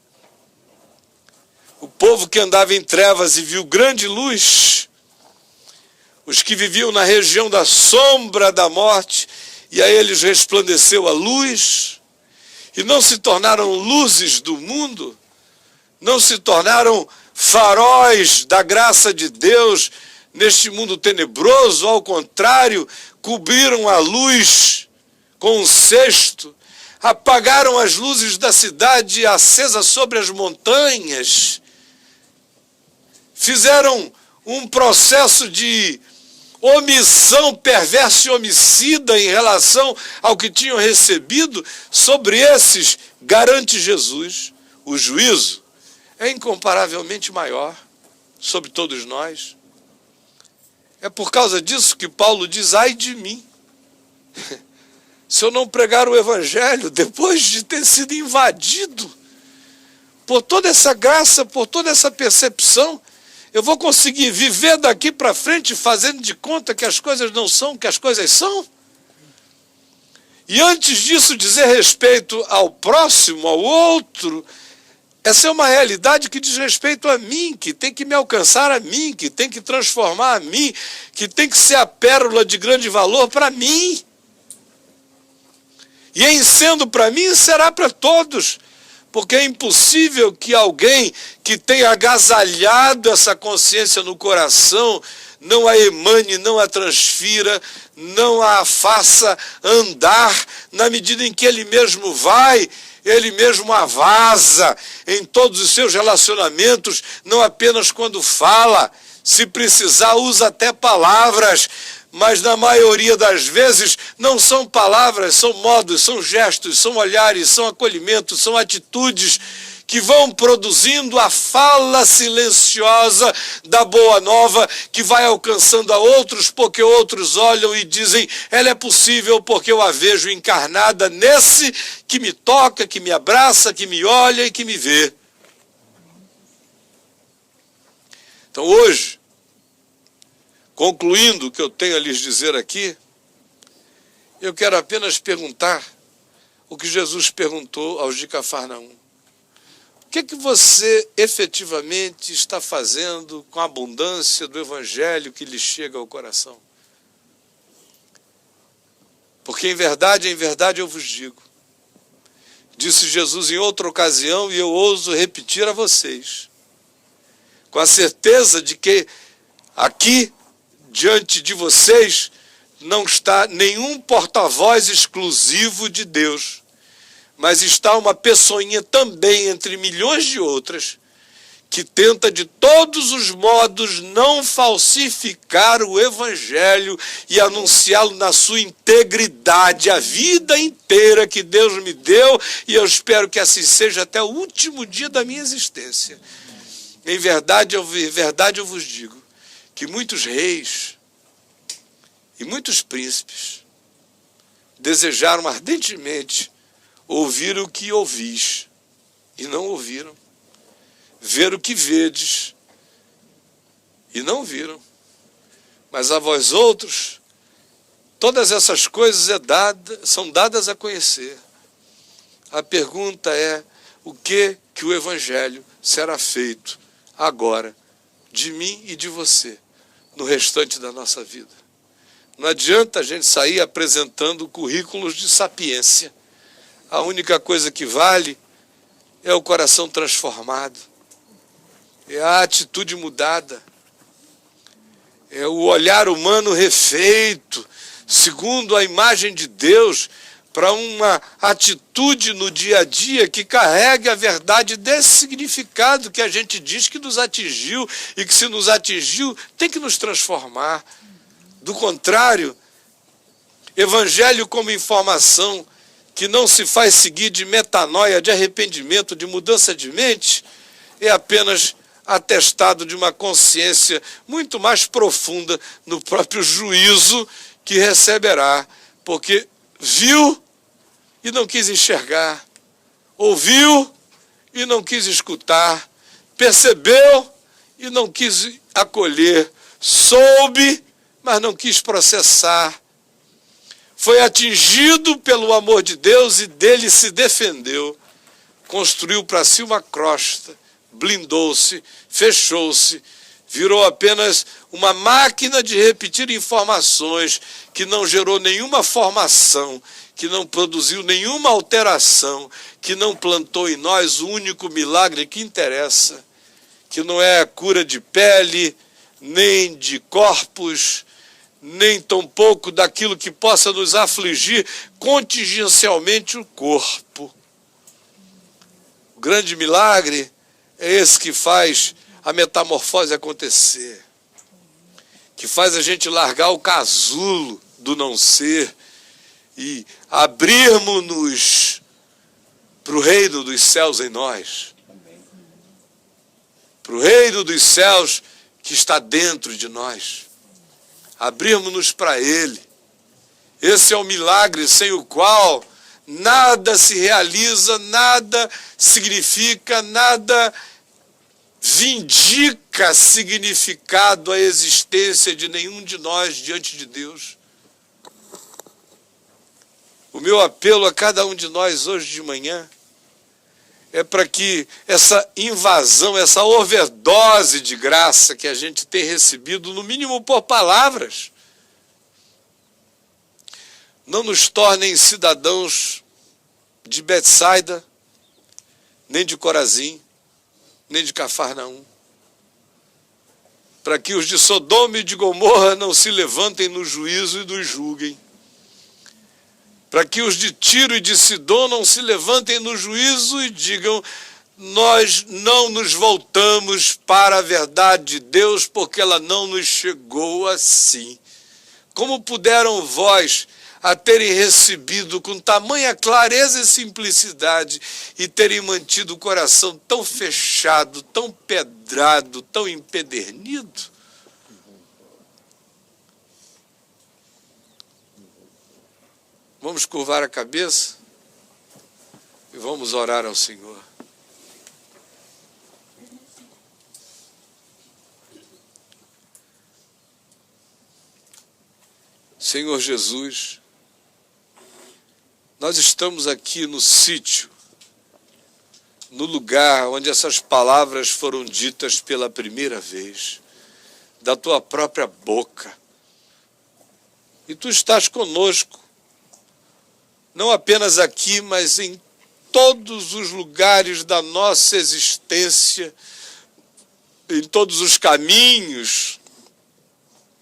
O povo que andava em trevas e viu grande luz, os que viviam na região da sombra da morte, e a eles resplandeceu a luz, e não se tornaram luzes do mundo, não se tornaram faróis da graça de Deus neste mundo tenebroso, ao contrário, cobriram a luz com um cesto, apagaram as luzes da cidade acesa sobre as montanhas, fizeram um processo de omissão perversa e homicida em relação ao que tinham recebido. Sobre esses, garante Jesus, o juízo é incomparavelmente maior sobre todos nós. É por causa disso que Paulo diz, ai de mim, se eu não pregar o Evangelho depois de ter sido invadido por toda essa graça, por toda essa percepção, eu vou conseguir viver daqui para frente fazendo de conta que as coisas não são o que as coisas são? E antes disso dizer respeito ao próximo, ao outro, essa é uma realidade que diz respeito a mim, que tem que me alcançar a mim, que tem que transformar a mim, que tem que ser a pérola de grande valor para mim. E em sendo para mim, será para todos. Porque é impossível que alguém que tenha agasalhado essa consciência no coração não a emane, não a transfira, não a faça andar na medida em que ele mesmo vai, ele mesmo a vaza em todos os seus relacionamentos, não apenas quando fala, se precisar usa até palavras, mas na maioria das vezes não são palavras, são modos, são gestos, são olhares, são acolhimentos, são atitudes que vão produzindo a fala silenciosa da boa nova, que vai alcançando a outros, porque outros olham e dizem, ela é possível porque eu a vejo encarnada nesse que me toca, que me abraça, que me olha e que me vê. Então hoje, concluindo o que eu tenho a lhes dizer aqui, eu quero apenas perguntar o que Jesus perguntou aos de Cafarnaum. O que é que você efetivamente está fazendo com a abundância do Evangelho que lhe chega ao coração? Porque em verdade eu vos digo, Disse Jesus em outra ocasião, e eu ouso repetir a vocês, com a certeza de que aqui, diante de vocês, não está nenhum porta-voz exclusivo de Deus, mas está uma pessoinha também entre milhões de outras, que tenta de todos os modos não falsificar o Evangelho e anunciá-lo na sua integridade, a vida inteira que Deus me deu, e eu espero que assim seja até o último dia da minha existência. Em verdade eu vos digo que muitos reis e muitos príncipes desejaram ardentemente ouvir o que ouvis e não ouviram, ver o que vedes e não viram. Mas a vós outros, todas essas coisas são dadas a conhecer. A pergunta é, o que o Evangelho será feito agora, de mim e de você, no restante da nossa vida? Não adianta a gente sair apresentando currículos de sapiência. A única coisa que vale é o coração transformado, é a atitude mudada, é o olhar humano refeito, segundo a imagem de Deus, para uma atitude no dia a dia que carregue a verdade desse significado que a gente diz que nos atingiu, e que, se nos atingiu, tem que nos transformar. Do contrário, Evangelho como informação que não se faz seguir de metanoia, de arrependimento, de mudança de mente, é apenas atestado de uma consciência muito mais profunda no próprio juízo que receberá, porque viu e não quis enxergar, ouviu e não quis escutar, percebeu e não quis acolher, soube, mas não quis processar, foi atingido pelo amor de Deus e dele se defendeu, construiu para si uma crosta, blindou-se, fechou-se, virou apenas uma máquina de repetir informações que não gerou nenhuma formação, que não produziu nenhuma alteração, que não plantou em nós o único milagre que interessa, que não é a cura de pele, nem de corpos, nem tampouco daquilo que possa nos afligir contingencialmente o corpo. O grande milagre é esse que faz a metamorfose acontecer, que faz a gente largar o casulo do não ser e abrirmos-nos para o reino dos céus em nós, para o reino dos céus que está dentro de nós, abrirmos-nos para Ele. Esse é o milagre sem o qual nada se realiza, nada significa, nada vindica significado à existência de nenhum de nós diante de Deus. O meu apelo a cada um de nós hoje de manhã é para que essa invasão, essa overdose de graça que a gente tem recebido, no mínimo por palavras, não nos tornem cidadãos de Betsaida, nem de Corazim, nem de Cafarnaum. Para que os de Sodoma e de Gomorra não se levantem no juízo e nos julguem. Para que os de Tiro e de Sidom não se levantem no juízo e digam: nós não nos voltamos para a verdade de Deus porque ela não nos chegou assim. Como puderam vós a terem recebido com tamanha clareza e simplicidade e terem mantido o coração tão fechado, tão pedrado, tão empedernido? Vamos curvar a cabeça e vamos orar ao Senhor. Senhor Jesus, nós estamos aqui no sítio, no lugar onde essas palavras foram ditas pela primeira vez, da tua própria boca. E tu estás conosco, não apenas aqui, mas em todos os lugares da nossa existência, em todos os caminhos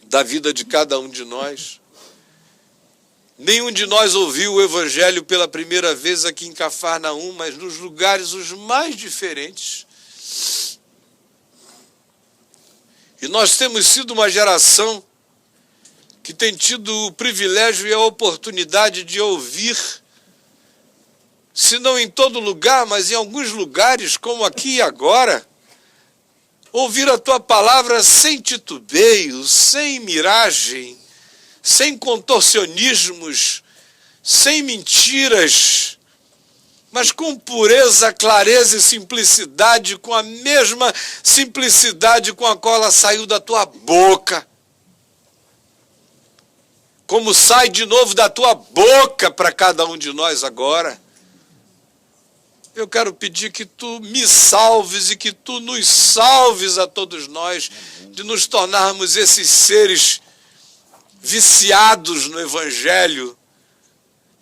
da vida de cada um de nós. Nenhum de nós ouviu o Evangelho pela primeira vez aqui em Cafarnaum, mas nos lugares os mais diferentes. E nós temos sido uma geração que tem tido o privilégio e a oportunidade de ouvir, se não em todo lugar, mas em alguns lugares, como aqui e agora, ouvir a tua palavra sem titubeio, sem miragem, sem contorcionismos, sem mentiras, mas com pureza, clareza e simplicidade, com a mesma simplicidade com a qual ela saiu da tua boca. Como sai de novo da tua boca para cada um de nós agora. Eu quero pedir que tu me salves e que tu nos salves a todos nós, de nos tornarmos esses seres viciados no Evangelho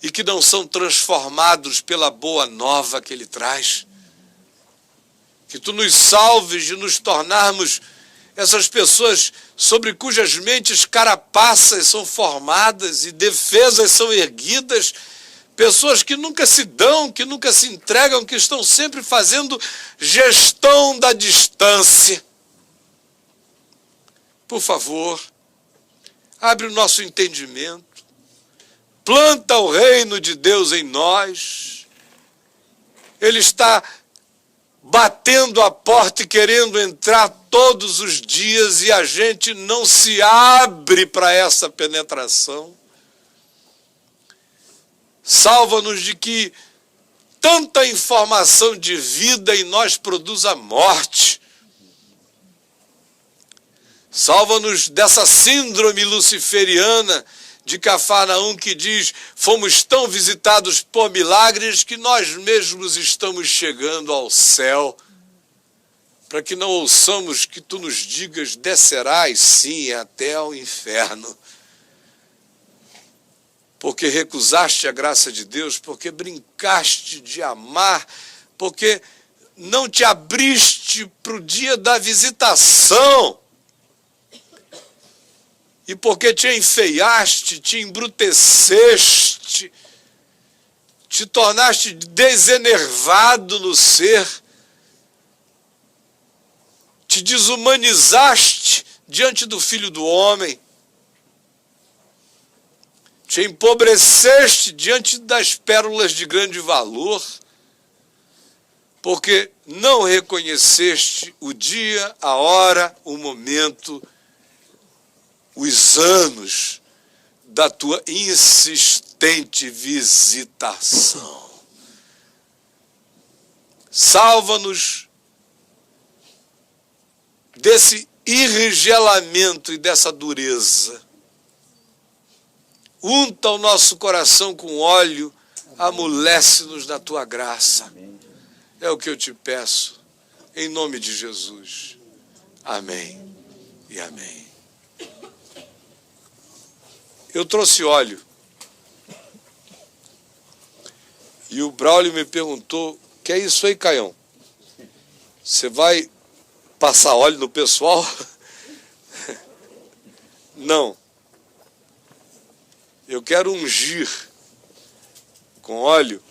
e que não são transformados pela boa nova que ele traz. Que tu nos salves de nos tornarmos essas pessoas sobre cujas mentes carapaças são formadas e defesas são erguidas, pessoas que nunca se dão, que nunca se entregam, que estão sempre fazendo gestão da distância. Por favor, abre o nosso entendimento, planta o reino de Deus em nós. Ele está batendo a porta e querendo entrar todos os dias e a gente não se abre para essa penetração. Salva-nos de que tanta informação de vida em nós produza morte. Salva-nos dessa síndrome luciferiana de Cafarnaum que diz: fomos tão visitados por milagres que nós mesmos estamos chegando ao céu. Para que não ouçamos que tu nos digas: descerás sim até ao inferno. Porque recusaste a graça de Deus, porque brincaste de amar, porque não te abriste para o dia da visitação. E porque te enfeiaste, te embruteceste, te tornaste desenervado no ser, te desumanizaste diante do Filho do Homem, te empobreceste diante das pérolas de grande valor, porque não reconheceste o dia, a hora, o momento, os anos da tua insistente visitação. Salva-nos desse irregelamento e dessa dureza. Unta o nosso coração com óleo, amolece-nos na tua graça. É o que eu te peço, em nome de Jesus. Amém e amém. Eu trouxe óleo. E o Braulio me perguntou: o que é isso aí, Caião? Você vai passar óleo no pessoal? Não. Eu quero ungir com óleo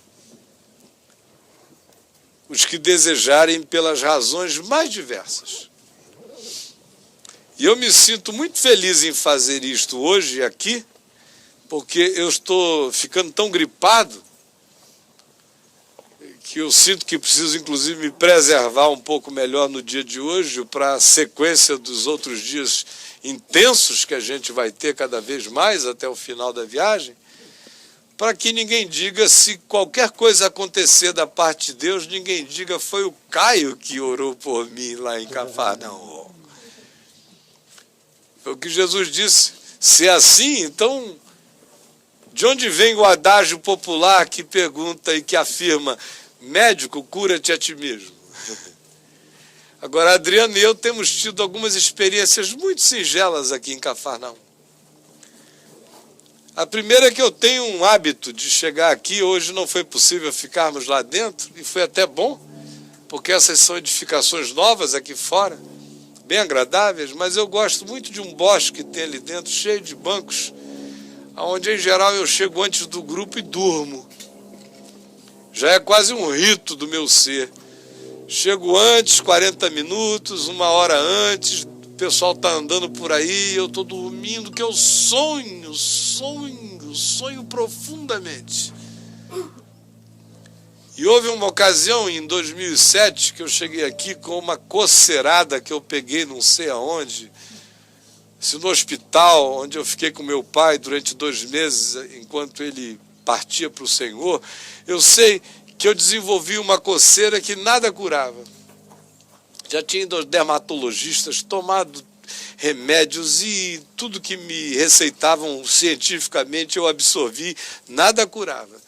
os que desejarem pelas razões mais diversas. E eu me sinto muito feliz em fazer isto hoje aqui, porque eu estou ficando tão gripado que eu sinto que preciso, inclusive, me preservar um pouco melhor no dia de hoje para a sequência dos outros dias intensos que a gente vai ter cada vez mais até o final da viagem, para que ninguém diga, se qualquer coisa acontecer da parte de Deus, ninguém diga: foi o Caio que orou por mim lá em Cafarnaum. Foi o que Jesus disse. Se é assim, então, de onde vem o adágio popular que pergunta e que afirma: médico, cura-te a ti mesmo? Agora, Adriano e eu temos tido algumas experiências muito singelas aqui em Cafarnaum. A primeira é que eu tenho um hábito de chegar aqui, hoje não foi possível ficarmos lá dentro, e foi até bom, porque essas são edificações novas aqui fora, bem agradáveis, mas eu gosto muito de um bosque que tem ali dentro, cheio de bancos, onde em geral eu chego antes do grupo e durmo. Já é quase um rito do meu ser. Chego antes, 40 minutos, 1 hora antes, o pessoal está andando por aí, eu estou dormindo, que eu sonho profundamente. E houve uma ocasião, em 2007, que eu cheguei aqui com uma coceirada que eu peguei não sei aonde, no hospital, onde eu fiquei com meu pai durante 2 meses, enquanto ele partia para o Senhor. Eu sei que eu desenvolvi uma coceira que nada curava. Já tinha ido aos dermatologistas, tomado remédios e tudo que me receitavam cientificamente eu absorvi, nada curava.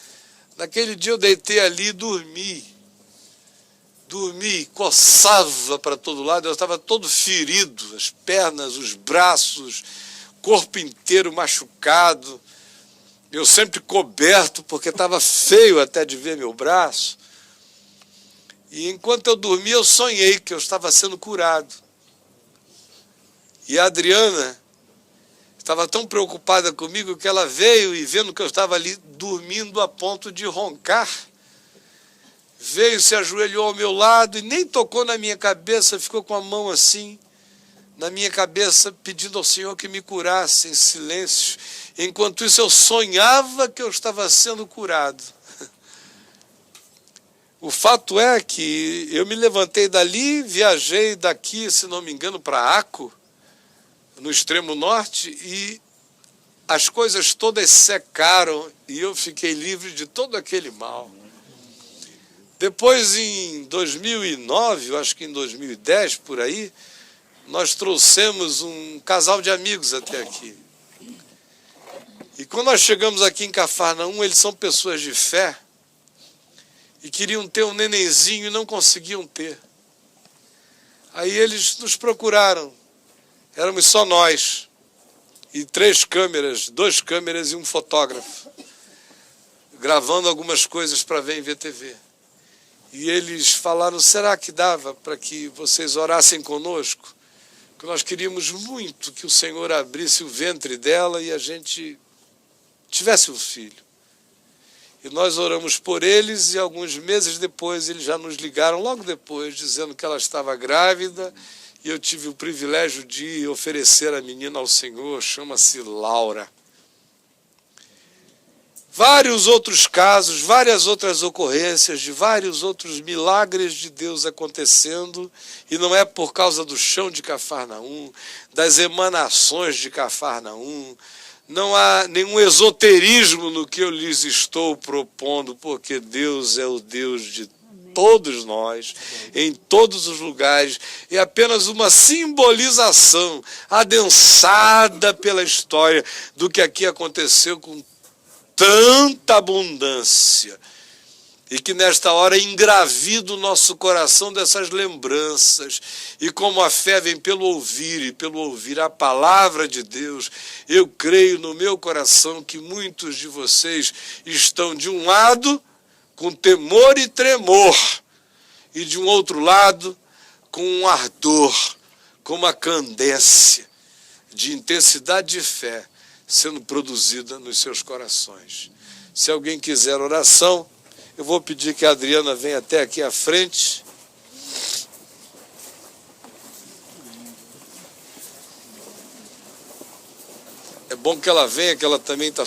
Naquele dia eu deitei ali e dormi, coçava para todo lado, eu estava todo ferido, as pernas, os braços, corpo inteiro machucado, eu sempre coberto, porque estava feio até de ver meu braço. E enquanto eu dormia, eu sonhei que eu estava sendo curado. E a Adriana estava tão preocupada comigo que ela veio e, vendo que eu estava ali dormindo a ponto de roncar, veio, se ajoelhou ao meu lado e nem tocou na minha cabeça, ficou com a mão assim na minha cabeça, pedindo ao Senhor que me curasse em silêncio. Enquanto isso eu sonhava que eu estava sendo curado. O fato é que eu me levantei dali, viajei daqui, se não me engano, para Aco, no extremo norte, e as coisas todas secaram e eu fiquei livre de todo aquele mal. Depois, em 2009, eu acho que em 2010, por aí, nós trouxemos um casal de amigos até aqui. E quando nós chegamos aqui em Cafarnaum, eles são pessoas de fé e queriam ter um nenenzinho e não conseguiam ter. Aí eles nos procuraram. Éramos só nós. E 3 câmeras, 2 câmeras e um fotógrafo, gravando algumas coisas para ver em VTV. E eles falaram, será que dava para que vocês orassem conosco? Porque nós queríamos muito que o Senhor abrisse o ventre dela e a gente tivesse um filho. E nós oramos por eles e alguns meses depois eles já nos ligaram, logo depois, dizendo que ela estava grávida, e eu tive o privilégio de oferecer a menina ao Senhor, chama-se Laura. Vários outros casos, várias outras ocorrências, de vários outros milagres de Deus acontecendo, e não é por causa do chão de Cafarnaum, das emanações de Cafarnaum. Não há nenhum esoterismo no que eu lhes estou propondo, porque Deus é o Deus de todos nós, em todos os lugares. É apenas uma simbolização adensada pela história do que aqui aconteceu com tanta abundância. E que nesta hora engravida o nosso coração dessas lembranças. E como a fé vem pelo ouvir, e pelo ouvir a palavra de Deus, eu creio no meu coração que muitos de vocês estão de um lado com temor e tremor, e de um outro lado com um ardor, com uma candência de intensidade de fé sendo produzida nos seus corações. Se alguém quiser oração, eu vou pedir que a Adriana venha até aqui à frente. É bom que ela venha, que ela também está